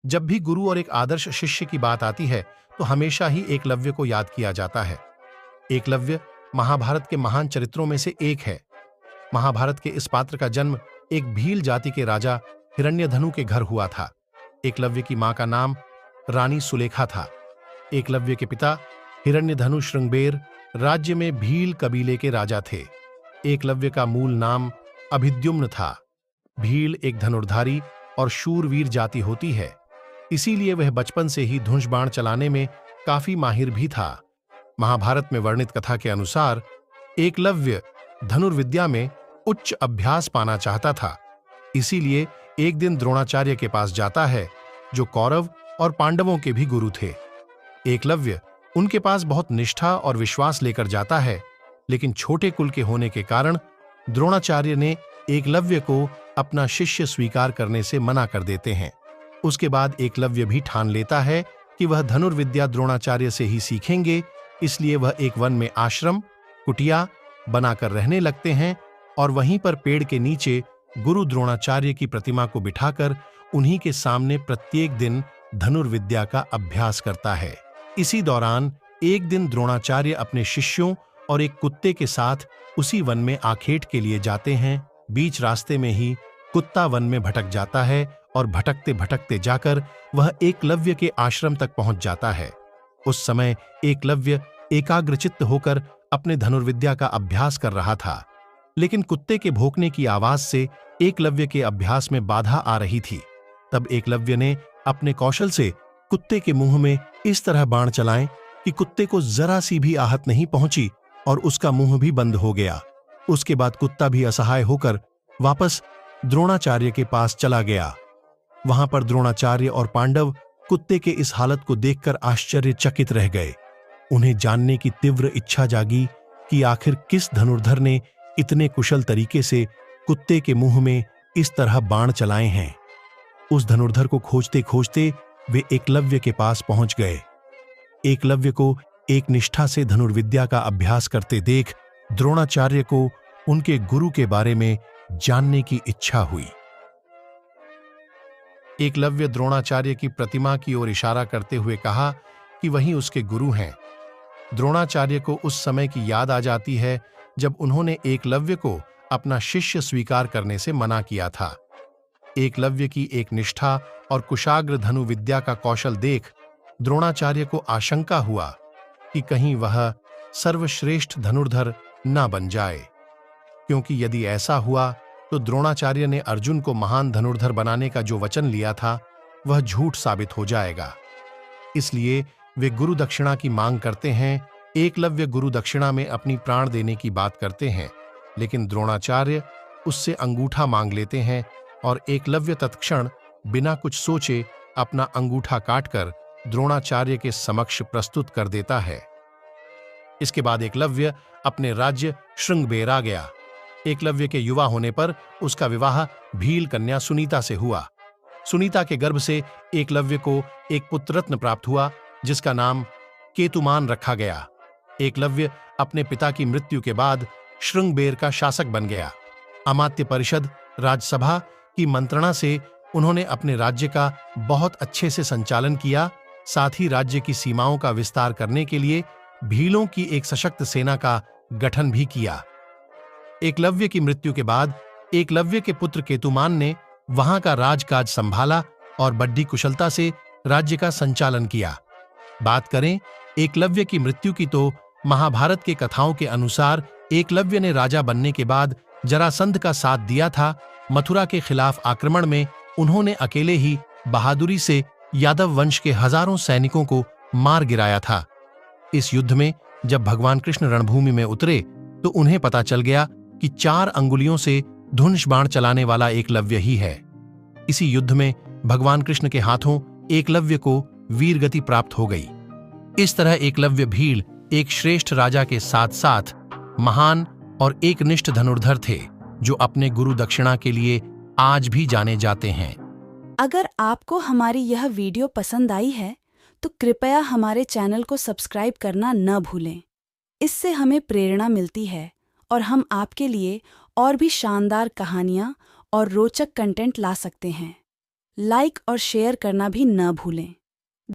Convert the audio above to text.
जब भी गुरु और एक आदर्श शिष्य की बात आती है तो हमेशा ही एकलव्य को याद किया जाता है। एकलव्य महाभारत के महान चरित्रों में से एक है। महाभारत के इस पात्र का जन्म एक भील जाति के राजा हिरण्यधनु के घर हुआ था। एकलव्य की मां का नाम रानी सुलेखा था। एकलव्य के पिता हिरण्यधनु श्रृंगबेर राज्य में भील कबीले के राजा थे। एकलव्य का मूल नाम अभिद्युम्न था। भील एक धनुर्धारी और शूरवीर जाति होती है, इसीलिए वह बचपन से ही धनुष बाण चलाने में काफी माहिर भी था। महाभारत में वर्णित कथा के अनुसार एकलव्य धनुर्विद्या में उच्च अभ्यास पाना चाहता था, इसीलिए एक दिन द्रोणाचार्य के पास जाता है, जो कौरव और पांडवों के भी गुरु थे। एकलव्य उनके पास बहुत निष्ठा और विश्वास लेकर जाता है, लेकिन छोटे कुल के होने के कारण द्रोणाचार्य ने एकलव्य को अपना शिष्य स्वीकार करने से मना कर देते हैं। उसके बाद एकलव्य भी ठान लेता है कि वह धनुर्विद्या द्रोणाचार्य से ही सीखेंगे, इसलिए वह एक वन में आश्रम कुटिया बनाकर रहने लगते हैं और वहीं पर पेड़ के नीचे गुरु द्रोणाचार्य की प्रतिमा को बिठाकर उन्हीं के सामने प्रत्येक दिन धनुर्विद्या का अभ्यास करता है। इसी दौरान एक दिन द्रोणाचार्य अपने शिष्यों और एक कुत्ते के साथ उसी वन में आखेट के लिए जाते हैं। बीच रास्ते में ही कुत्ता वन में भटक जाता है और भटकते भटकते जाकर वह एकलव्य के आश्रम तक पहुंच जाता है। उस समय एकलव्य एकाग्रचित्त होकर अपने धनुर्विद्या का अभ्यास कर रहा था, लेकिन कुत्ते के भौंकने की आवाज से एकलव्य के अभ्यास में बाधा आ रही थी। तब एकलव्य ने अपने कौशल से कुत्ते के मुंह में इस तरह बाण चलाए कि कुत्ते को जरा सी भी आहत नहीं पहुंची और उसका मुंह भी बंद हो गया। उसके बाद कुत्ता भी असहाय होकर वापस द्रोणाचार्य के पास चला गया। वहां पर द्रोणाचार्य और पांडव कुत्ते के इस हालत को देखकर आश्चर्यचकित रह गए। उन्हें जानने की तीव्र इच्छा जागी कि आखिर किस धनुर्धर ने इतने कुशल तरीके से कुत्ते के मुंह में इस तरह बाण चलाए हैं। उस धनुर्धर को खोजते खोजते वे एकलव्य के पास पहुंच गए। एकलव्य को एक निष्ठा से धनुर्विद्या का अभ्यास करते देख द्रोणाचार्य को उनके गुरु के बारे में जानने की इच्छा हुई। एकलव्य द्रोणाचार्य की प्रतिमा की ओर इशारा करते हुए कहा कि वही उसके गुरु हैं। द्रोणाचार्य को उस समय की याद आ जाती है जब उन्होंने एकलव्य को अपना शिष्य स्वीकार करने से मना किया था। एकलव्य की एक निष्ठा और कुशाग्र धनुविद्या का कौशल देख द्रोणाचार्य को आशंका हुआ कि कहीं वह सर्वश्रेष्ठ धनुर्धर न बन जाए, क्योंकि यदि ऐसा हुआ तो द्रोणाचार्य ने अर्जुन को महान धनुर्धर बनाने का जो वचन लिया था वह झूठ साबित हो जाएगा। इसलिए वे गुरु दक्षिणा की मांग करते हैं। एकलव्य गुरु दक्षिणा में अपनी प्राण देने की बात करते हैं, लेकिन द्रोणाचार्य उससे अंगूठा मांग लेते हैं और एकलव्य तत्क्षण बिना कुछ सोचे अपना अंगूठा काटकर द्रोणाचार्य के समक्ष प्रस्तुत कर देता है। इसके बाद एकलव्य अपने राज्य श्रृंगबेर आ गया। एकलव्य के युवा होने पर उसका विवाह भील कन्या सुनीता से हुआ। सुनीता के गर्भ से एकलव्य को एक पुत्ररत्न प्राप्त हुआ, जिसका नाम केतुमान रखा गया। एकलव्य अपने पिता की मृत्यु के बाद श्रृंगबेर का शासक बन गया। अमात्य परिषद राजसभा की मंत्रणा से उन्होंने अपने राज्य का बहुत अच्छे से संचालन किया। साथ ही राज्य की सीमाओं का विस्तार करने के लिए भीलों की एक सशक्त सेना का गठन भी किया। एकलव्य की मृत्यु के बाद एकलव्य के पुत्र केतुमान ने वहां का राजकाज संभाला और बड्डी कुशलता से राज्य का संचालन किया। बात करें एकलव्य की मृत्यु की तो महाभारत के कथाओं के अनुसार एकलव्य ने राजा बनने के बाद जरासंध का साथ दिया था। मथुरा के खिलाफ आक्रमण में उन्होंने अकेले ही बहादुरी से यादव वंश के हजारों सैनिकों को मार गिराया था। इस युद्ध में जब भगवान कृष्ण रणभूमि में उतरे तो उन्हें पता चल गया कि 4 अंगुलियों से धनुष बाण चलाने वाला एकलव्य ही है। इसी युद्ध में भगवान कृष्ण के हाथों एकलव्य को वीरगति प्राप्त हो गई। इस तरह एकलव्य भील एक श्रेष्ठ राजा के साथ साथ महान और एकनिष्ठ धनुर्धर थे, जो अपने गुरु दक्षिणा के लिए आज भी जाने जाते हैं। अगर आपको हमारी यह वीडियो पसंद आई है तो कृपया हमारे चैनल को सब्सक्राइब करना न भूलें। इससे हमें प्रेरणा मिलती है और हम आपके लिए और भी शानदार कहानियाँ और रोचक कंटेंट ला सकते हैं। लाइक और शेयर करना भी न भूलें।